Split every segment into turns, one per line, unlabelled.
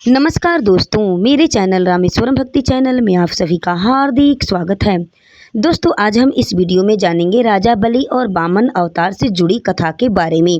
नमस्कार दोस्तों, मेरे चैनल रामेश्वरम भक्ति चैनल में आप सभी का हार्दिक स्वागत है। दोस्तों, आज हम इस वीडियो में जानेंगे राजा बलि और वामन अवतार से जुड़ी कथा के बारे में।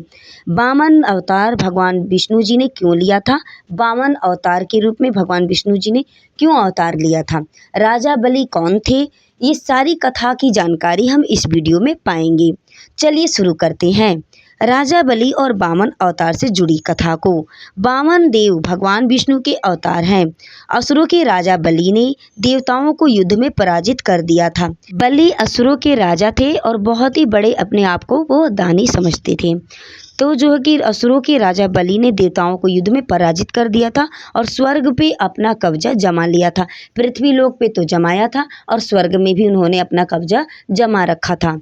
वामन अवतार भगवान विष्णु जी ने क्यों लिया था? वामन अवतार के रूप में भगवान विष्णु जी ने क्यों अवतार लिया था? राजा बलि कौन थे? ये सारी कथा की जानकारी हम इस वीडियो में पाएंगे। चलिए शुरू करते हैं राजा बलि और वामन अवतार से जुड़ी कथा को। वामन देव भगवान विष्णु के अवतार हैं। असुरों के राजा बलि ने देवताओं को युद्ध में पराजित कर दिया था। बलि असुरों के राजा थे और बहुत ही बड़े अपने आप को वो दानी समझते थे। तो जो है कि असुरों के राजा बलि ने देवताओं को युद्ध में पराजित कर दिया था और स्वर्ग पे अपना कब्जा जमा लिया था। पृथ्वी लोक पे तो जमाया था और स्वर्ग में भी उन्होंने अपना कब्जा जमा रखा था।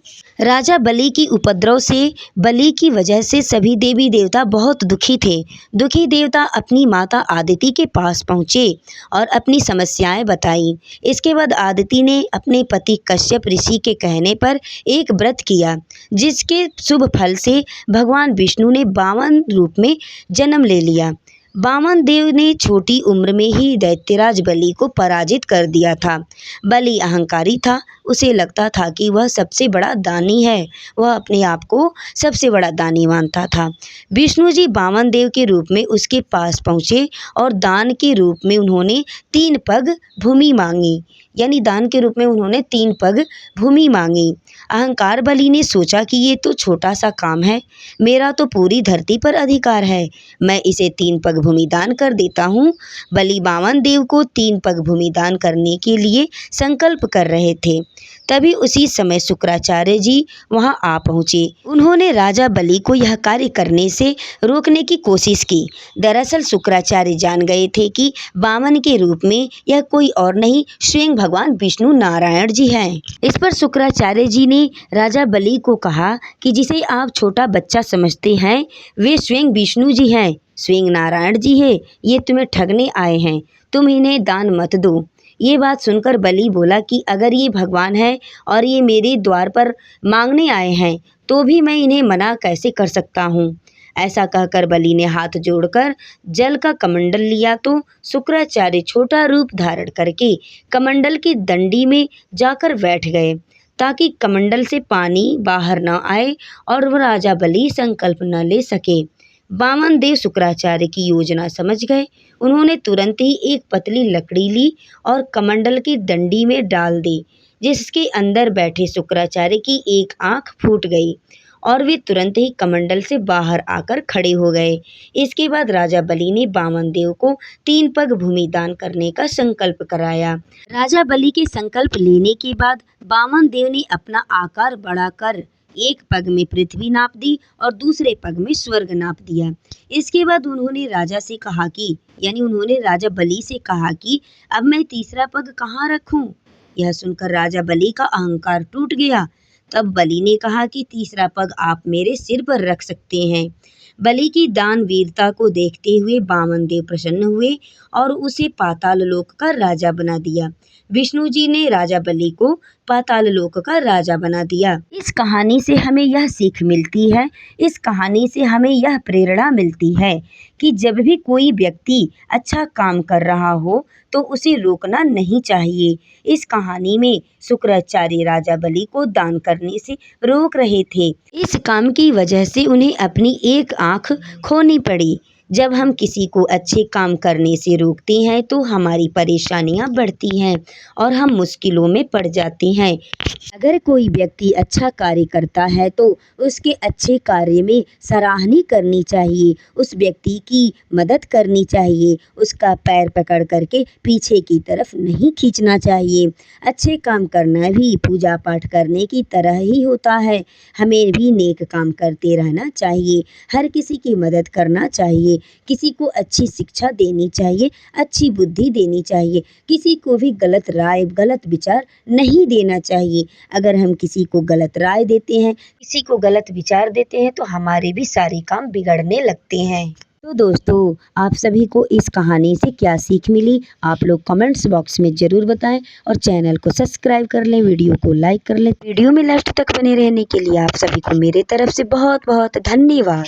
राजा बलि की उपद्रव से, बलि की वजह से सभी देवी देवता बहुत दुखी थे। दुखी देवता अपनी माता आदिति के पास पहुँचे और अपनी समस्याएं बताई। इसके बाद आदिति ने अपने पति कश्यप ऋषि के कहने पर एक व्रत किया, जिसके शुभ फल से भगवान विष्णु ने वामन रूप में जन्म ले लिया। वामन देव ने छोटी उम्र में ही दैत्यराज बलि को पराजित कर दिया था। बलि अहंकारी था, उसे लगता था कि वह सबसे बड़ा दानी है। वह अपने आप को सबसे बड़ा दानी मानता था। विष्णु जी वामन देव के रूप में उसके पास पहुँचे और दान के रूप में उन्होंने 3 पग भूमि मांगी, यानी दान के रूप में उन्होंने 3 पग भूमि मांगी। अहंकार बलि ने सोचा कि ये तो छोटा सा काम है, मेरा तो पूरी धरती पर अधिकार है, मैं इसे 3 पग भूमि दान कर देता हूँ। बलि वामन देव को 3 पग भूमि दान करने के लिए संकल्प कर रहे थे। तभी उसी समय शुक्राचार्य जी वहां आ पहुँचे। उन्होंने राजा बलि को यह कार्य करने से रोकने की कोशिश की। दरअसल शुक्राचार्य जान गए थे कि वामन के रूप में यह कोई और नहीं, स्वयं भगवान विष्णु नारायण जी हैं। इस पर शुक्राचार्य जी ने राजा बलि को कहा कि जिसे आप छोटा बच्चा समझते हैं, वे स्वयं विष्णु जी हैं, स्वयं नारायण जी है। ये तुम्हें ठगने आए हैं, तुम इन्हें दान मत दो। ये बात सुनकर बलि बोला कि अगर ये भगवान है और ये मेरे द्वार पर मांगने आए हैं, तो भी मैं इन्हें मना कैसे कर सकता हूँ। ऐसा कहकर बलि ने हाथ जोड़कर जल का कमंडल लिया तो शुक्राचार्य छोटा रूप धारण करके कमंडल की दंडी में जाकर बैठ गए, ताकि कमंडल से पानी बाहर न आए और वह राजा बलि संकल्प न ले सके। वामन देव शुक्राचार्य की योजना समझ गए। उन्होंने तुरंत ही एक पतली लकड़ी ली और कमंडल की डंडी में डाल दी, जिसके अंदर बैठे शुक्राचार्य की एक आंख फूट गई और वे तुरंत ही कमंडल से बाहर आकर खड़े हो गए। इसके बाद राजा बलि ने वामन देव को 3 पग भूमि दान करने का संकल्प कराया। राजा बलि के संकल्प लेने के बाद वामन देव ने अपना आकार बढ़ाकर एक पग में पृथ्वी नाप दी और दूसरे पग में स्वर्ग नाप दिया। इसके बाद उन्होंने राजा से कहा कि, यानी उन्होंने राजा बलि से कहा कि अब मैं तीसरा पग कहाँ रखूं? यह सुनकर राजा बलि का अहंकार टूट गया। तब बलि ने कहा कि तीसरा पग आप मेरे सिर पर रख सकते हैं। बलि की दान वीरता को देखते हुए वामन देव प्रसन्न हुए और उसे पाताल लोक का राजा बना दिया। विष्णु जी ने राजा बलि को पाताल लोक का राजा बना दिया। इस कहानी से हमें यह सीख मिलती है, इस कहानी से हमें यह प्रेरणा मिलती है कि जब भी कोई व्यक्ति अच्छा काम कर रहा हो तो उसे रोकना नहीं चाहिए। इस कहानी में शुक्राचार्य राजा बलि को दान करने से रोक रहे थे। इस काम की वजह से उन्हें अपनी एक आंख खोनी पड़ी। जब हम किसी को अच्छे काम करने से रोकते हैं तो हमारी परेशानियां बढ़ती हैं और हम मुश्किलों में पड़ जाते हैं। अगर कोई व्यक्ति अच्छा कार्य करता है तो उसके अच्छे कार्य में सराहनीय करनी चाहिए, उस व्यक्ति की मदद करनी चाहिए, उसका पैर पकड़ करके पीछे की तरफ नहीं खींचना चाहिए। अच्छे काम करना भी पूजा पाठ करने की तरह ही होता है। हमें भी नेक काम करते रहना चाहिए, हर किसी की मदद करना चाहिए, किसी को अच्छी शिक्षा देनी चाहिए, अच्छी बुद्धि देनी चाहिए, किसी को भी गलत राय गलत विचार नहीं देना चाहिए। अगर हम किसी को गलत राय देते हैं, किसी को गलत विचार देते हैं तो हमारे भी सारे काम बिगड़ने लगते हैं। तो दोस्तों, आप सभी को इस कहानी से क्या सीख मिली, आप लोग कमेंट्स बॉक्स में ज़रूर बताएं और चैनल को सब्सक्राइब कर लें, वीडियो को लाइक कर लें। वीडियो में लास्ट तक बने रहने के लिए आप सभी को मेरे तरफ से बहुत बहुत धन्यवाद।